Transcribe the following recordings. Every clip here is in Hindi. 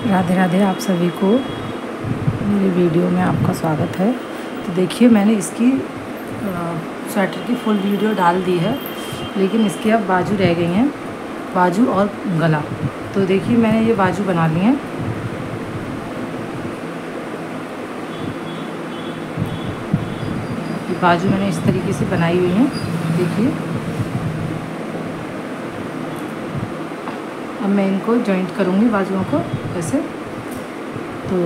राधे राधे, आप सभी को मेरी वीडियो में आपका स्वागत है। तो देखिए, मैंने इसकी स्वेटर की फुल वीडियो डाल दी है, लेकिन इसके अब बाजू रह गई हैं, बाजू और गला। तो देखिए, मैंने ये बाजू बना ली हैं। ये बाजू मैंने इस तरीके से बनाई हुई हैं, देखिए। अब मैं इनको जॉइंट करूँगी बाजुओं को ऐसे। तो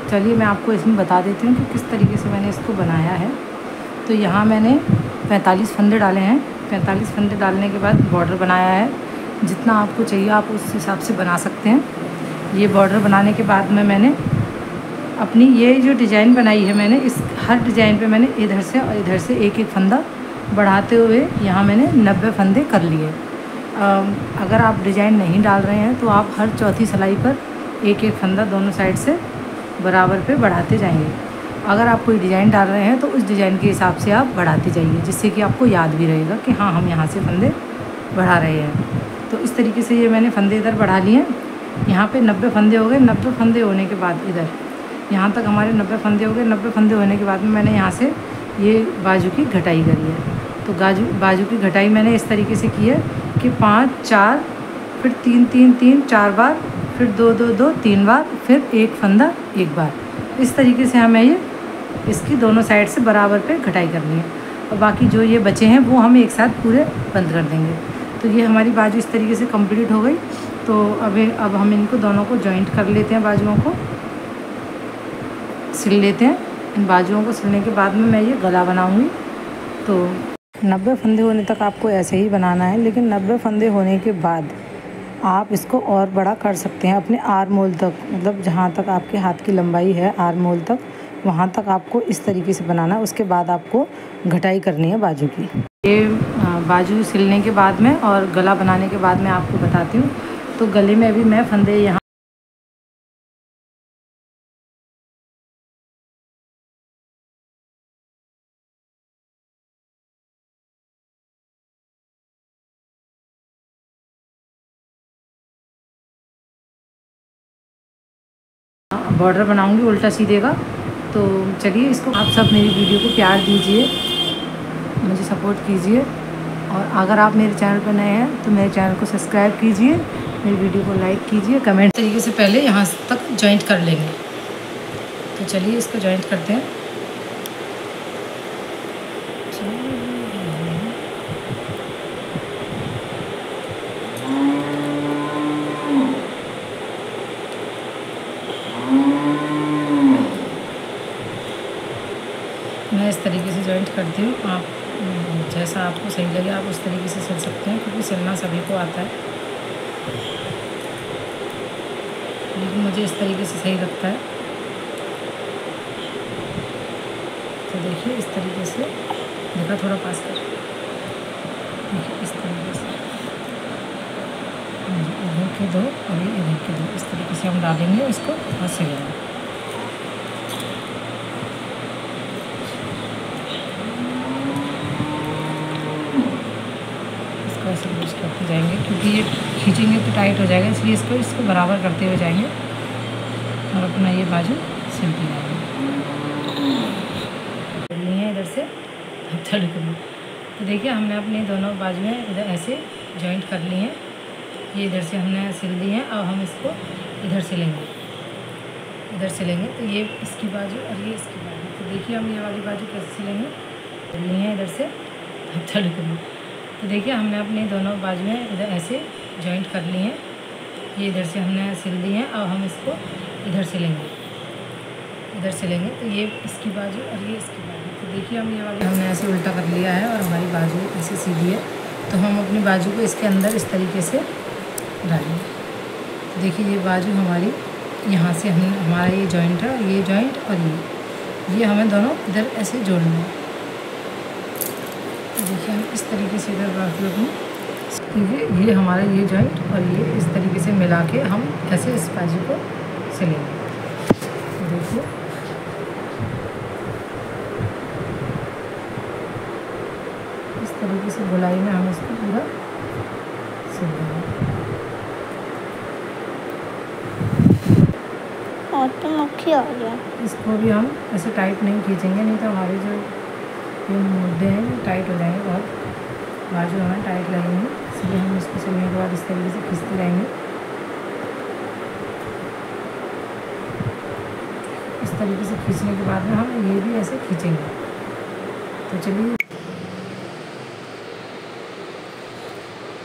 चलिए मैं आपको इसमें बता देती हूँ कि किस तरीके से मैंने इसको बनाया है। तो यहाँ मैंने 45 फंदे डाले हैं। 45 फंदे डालने के बाद बॉर्डर बनाया है। जितना आपको चाहिए आप उस हिसाब से बना सकते हैं। ये बॉर्डर बनाने के बाद में मैंने अपनी ये जो डिज़ाइन बनाई है, मैंने इस हर डिज़ाइन पे मैंने इधर से और इधर से एक एक फंदा बढ़ाते हुए यहाँ मैंने 90 फंदे कर लिए। अगर आप डिज़ाइन नहीं डाल रहे हैं तो आप हर चौथी सिलाई पर एक एक फंदा दोनों साइड से बराबर पे बढ़ाते जाएंगे। अगर आप कोई डिज़ाइन डाल रहे हैं तो उस डिज़ाइन के हिसाब से आप बढ़ाते जाइए, जिससे कि आपको याद भी रहेगा कि हाँ, हम यहाँ से फंदे बढ़ा रहे हैं। तो इस तरीके से ये मैंने फंदे इधर बढ़ा लिए। यहाँ पे 90 फंदे हो गए। 90 फंदे होने के बाद इधर यहाँ तक हमारे 90 फंदे हो गए। 90 फंदे होने के बाद में मैंने यहाँ से ये बाजू की घटाई करी है। तो बाजू की घटाई मैंने इस तरीके से की है कि 5 4 फिर 3 3 3 4 बार, फिर 2 2 2 3 बार, फिर एक फंदा एक बार। इस तरीके से हमें ये इसकी दोनों साइड से बराबर पे घटाई करनी है। और बाकी जो ये बचे हैं वो हम एक साथ पूरे बंद कर देंगे। तो ये हमारी बाजू इस तरीके से कंप्लीट हो गई। तो अब हम इनको दोनों को जॉइंट कर लेते हैं, बाजुओं को सिल लेते हैं। इन बाजुओं को सिलने के बाद में मैं ये गला बनाऊंगी। तो 90 फंदे होने तक आपको ऐसे ही बनाना है, लेकिन 90 फंदे होने के बाद आप इसको और बड़ा कर सकते हैं अपने आर्म होल तक। मतलब जहाँ तक आपके हाथ की लंबाई है आर्म होल तक, वहाँ तक आपको इस तरीके से बनाना है। उसके बाद आपको घटाई करनी है बाजू की। ये बाजू सिलने के बाद में और गला बनाने के बाद मैं आपको बताती हूँ। तो गले में अभी मैं फंदे यहाँ बॉर्डर बनाऊंगी उल्टा सीधे का। तो चलिए, इसको आप सब मेरी वीडियो को प्यार दीजिए, मुझे सपोर्ट कीजिए। और अगर आप मेरे चैनल पर नए हैं तो मेरे चैनल को सब्सक्राइब कीजिए, मेरी वीडियो को लाइक कीजिए, कमेंट तरीके से पहले यहाँ तक जॉइंट कर लेंगे। तो चलिए इसको जॉइंट करते हैं। मैं इस तरीके से जॉइंट करती हूँ। आप जैसा आपको सही लगे आप उस तरीके से सिल सकते हैं, क्योंकि सिलना सभी को आता है, लेकिन मुझे इस तरीके से सही लगता है। तो देखिए इस तरीके से, देखा थोड़ा पास कर, देखिए इस तरीके से इधर के दो और ये इधर के दो, इस तरीके से हम डालेंगे इसको और सिलेंगे। ऐसे यूज़ करते जाएंगे, क्योंकि ये खींचेंगे तो टाइट हो जाएगा, इसलिए इसको बराबर करते हुए जाएंगे और अपना ये बाजू सिलते जाएंगे। है इधर से थर्ड करूँ। तो देखिए हमने अपनी दोनों बाजुएँ इधर ऐसे जॉइंट कर ली हैं। ये इधर से हमने सिल दी हैं। अब हम इसको इधर सिलेंगे, इधर सिलेंगे। तो ये इसकी बाजू और ये इसकी बाजू। तो देखिए हम ये वाली बाजू कैसे सिलेंगे। ली हैं इधर से थर्ड करूँ। तो देखिए हमने अपनी दोनों बाजुएँ इधर ऐसे जॉइंट कर ली हैं। ये इधर से हमने सिल दी हैं। अब हम इसको इधर सिलेंगे, इधर सिलेंगे। तो ये इसकी बाजू और ये इसकी बाजू। तो देखिए हम ये वाली हमने ऐसे उल्टा कर लिया है और हमारी बाजू ऐसे सीधी है। तो हम अपनी बाजू को इसके अंदर इस तरीके से डालेंगे। तो देखिए ये बाजू हमारी यहाँ से हमारा ये जॉइंट है, ये जॉइंट और ये हमें दोनों इधर ऐसे जोड़ना है। देखिए हम इस तरीके से इधर रख ये हमारा ये जॉइंट और ये इस तरीके से मिला के हम ऐसे इस बाजू को सिलेंगे। देखिए इस तरीके से गोलाई में हम इसको पूरा सिल देंगे। और तो मुख्य हो गया। इसको भी हम ऐसे टाइट नहीं खींचेंगे, नहीं तो हमारे जो ये मुद्दे हैं वो टाइट हो जाएंगे, बहुत बाजू हमें टाइट लगेंगे। इसलिए हम इसको सिलने के बाद इस तरीके से खींचते रहेंगे। इस तरीके से खींचने के बाद में हम ये भी ऐसे खींचेंगे। तो चलिए,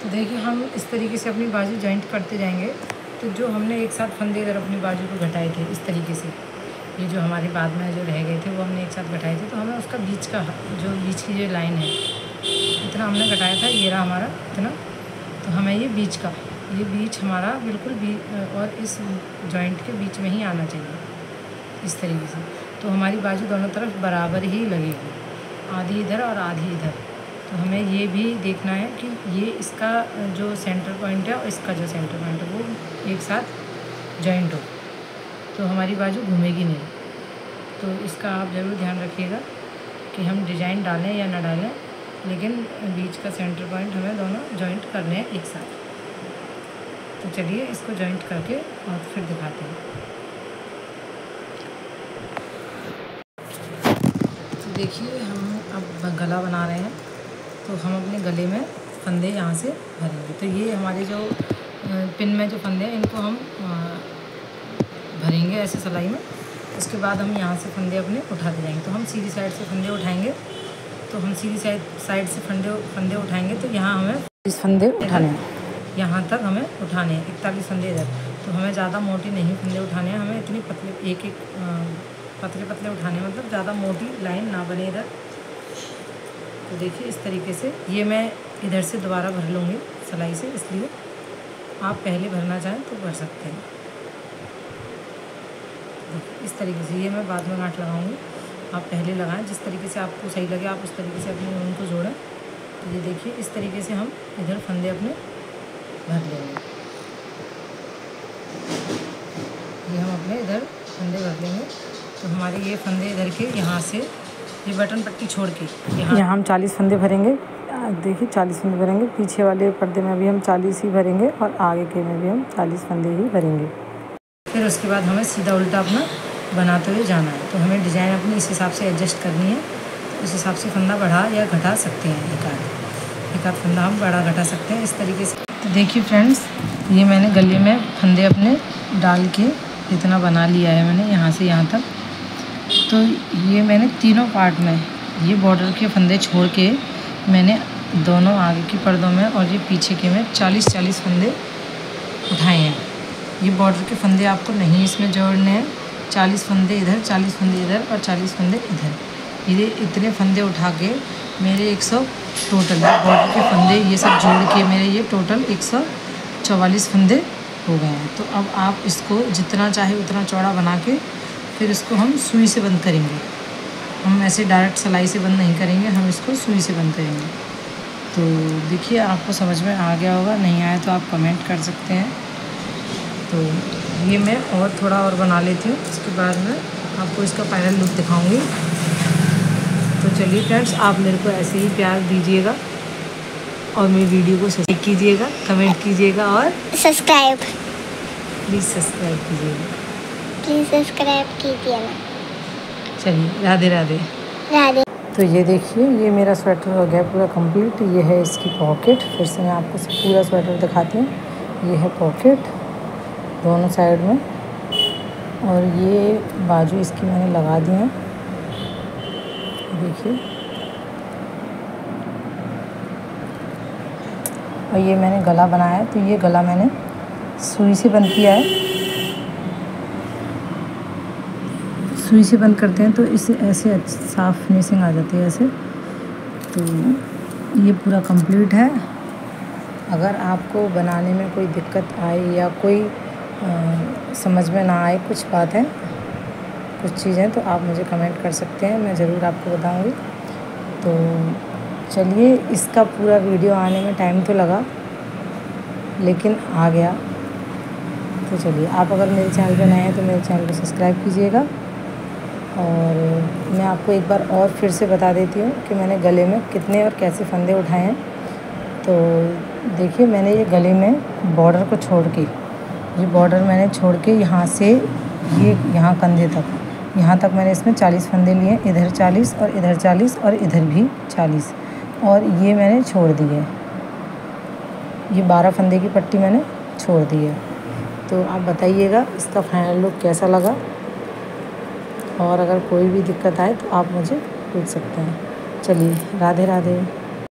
तो देखिए हम इस तरीके से अपनी बाजू जॉइंट करते जाएंगे। तो जो हमने एक साथ फंदे इधर अपनी बाजू को घटाए थे इस तरीके से, ये जो हमारे बाद में जो रह गए थे वो हमने एक साथ घटाए थे, तो हमें उसका बीच का जो बीच की जो लाइन है इतना हमने घटाया था, ये रहा हमारा इतना। तो हमें ये बीच का, ये बीच हमारा बिल्कुल और इस जॉइंट के बीच में ही आना चाहिए इस तरीके से। तो हमारी बाजू दोनों तरफ बराबर ही लगेगी, आधी इधर और आधी इधर। तो हमें ये भी देखना है कि ये इसका जो सेंटर पॉइंट है और इसका जो सेंटर पॉइंट है वो एक साथ जॉइंट हो, तो हमारी बाजू घूमेगी नहीं। तो इसका आप ज़रूर ध्यान रखिएगा कि हम डिज़ाइन डालें या ना डालें, लेकिन बीच का सेंटर पॉइंट हमें दोनों जॉइंट करने हैं एक साथ। तो चलिए इसको जॉइंट करके और फिर दिखाते हैं। तो देखिए हम अब गला बना रहे हैं, तो हम अपने गले में फंदे यहाँ से भरेंगे। तो ये हमारे जो पिन में जो फंदे हैं इनको हम भरेंगे ऐसे सिलाई में। उसके बाद हम यहाँ से फंदे अपने उठाते जाएंगे। तो हम सीधी साइड से फंदे उठाएंगे, तो हम सीधी साइड से फंदे उठाएंगे। तो यहाँ हमें इस फंदे उठाने हैं, यहाँ तक हमें उठाने हैं 41 फंदे इधर। तो हमें ज़्यादा मोटी नहीं फंदे उठाने हैं, हमें इतनी पतले एक पतले पतले उठाने हैं, मतलब ज़्यादा मोटी लाइन ना बने इधर। तो देखिए इस तरीके से ये मैं इधर से दोबारा भर लूँगी सिलाई से, इसलिए आप पहले भरना चाहें तो भर सकते हैं। देखिए इस तरीके से ये मैं बाद में गांठ लगाऊंगी, आप पहले लगाएं। जिस तरीके से आपको सही लगे आप उस तरीके से अपनी ऊन को जोड़ें। तो ये देखिए इस तरीके से हम इधर फंदे अपने भर लेंगे। ये हम अपने इधर फंदे भर लेंगे। तो हमारे ये फंदे इधर के यहाँ से ये बटन पट्टी छोड़ के यहाँ हम 40 फंदे भरेंगे। देखिए 40 फंदे भरेंगे, पीछे वाले पर्दे में भी हम 40 ही भरेंगे और आगे के में भी हम 40 फंदे ही भरेंगे। फिर उसके बाद हमें सीधा उल्टा अपना बनाते हुए जाना है। तो हमें डिज़ाइन अपनी इस हिसाब से एडजस्ट करनी है। तो इस हिसाब से फंदा बढ़ा या घटा सकते हैं, एक आध फंदा हम बढ़ा घटा सकते हैं इस तरीके से। तो देखिए फ्रेंड्स, ये मैंने गले में फंदे अपने डाल के इतना बना लिया है मैंने यहाँ से यहाँ तक। तो ये मैंने तीनों पार्ट में ये बॉर्डर के फंदे छोड़ के मैंने दोनों आगे की पर्दों में और ये पीछे के में 40-40 फंदे उठाए हैं। ये बॉर्डर के फंदे आपको नहीं इसमें जोड़ने हैं, 40 फंदे इधर, 40 फंदे इधर और 40 फंदे इधर। ये इतने फंदे उठा के मेरे 100 टोटल बॉर्डर के फंदे ये सब जोड़ के मेरे ये टोटल 144 फंदे हो गए हैं। तो अब आप इसको जितना चाहे उतना चौड़ा बना के फिर इसको हम सुई से बंद करेंगे। हम ऐसे डायरेक्ट सिलाई से बंद नहीं करेंगे, हम इसको सुई से बंद करेंगे। तो देखिए आपको समझ में आ गया होगा, नहीं आया तो आप कमेंट कर सकते हैं। तो ये मैं और थोड़ा और बना लेती हूँ, उसके बाद में आपको इसका फाइनल लुक दिखाऊंगी। तो चलिए फ्रेंड्स, आप मेरे को ऐसे ही प्यार दीजिएगा और मेरी वीडियो को लाइक कीजिएगा, कमेंट कीजिएगा और सब्सक्राइब प्लीज़ सब्सक्राइब कीजिएगा। प्लीज़ सब्सक्राइब कीजिए ना। चलिए राधे राधे राधे। तो ये देखिए ये मेरा स्वेटर हो गया पूरा कंप्लीट। ये है इसकी पॉकेट, फिर से मैं आपको पूरा स्वेटर दिखाती हूँ। ये है पॉकेट दोनों साइड में, और ये बाजू इसकी मैंने लगा दी है, देखिए। और ये मैंने गला बनाया है, तो ये गला मैंने सुई से बंद किया है। सुई से बंद करते हैं तो इससे ऐसे साफ फिनिशिंग आ जाती है ऐसे। तो ये पूरा कंप्लीट है। अगर आपको बनाने में कोई दिक्कत आए या कोई समझ में ना आए कुछ बात है, कुछ चीज़ें, तो आप मुझे कमेंट कर सकते हैं, मैं ज़रूर आपको बताऊंगी। तो चलिए, इसका पूरा वीडियो आने में टाइम तो लगा लेकिन आ गया। तो चलिए, आप अगर मेरे चैनल पर नए हैं तो मेरे चैनल को सब्सक्राइब कीजिएगा। और मैं आपको एक बार और फिर से बता देती हूँ कि मैंने गले में कितने और कैसे फंदे उठाए हैं। तो देखिए, मैंने ये गले में बॉर्डर को छोड़ के, ये बॉर्डर मैंने छोड़ के यहाँ से ये यहाँ कंधे तक, यहाँ तक मैंने इसमें 40 फंदे लिए, इधर 40 और इधर 40 और इधर भी 40, और ये मैंने छोड़ दी है, ये 12 फंदे की पट्टी मैंने छोड़ दी है। तो आप बताइएगा इसका फाइनल लुक कैसा लगा, और अगर कोई भी दिक्कत आए तो आप मुझे पूछ सकते हैं। चलिए, राधे राधे।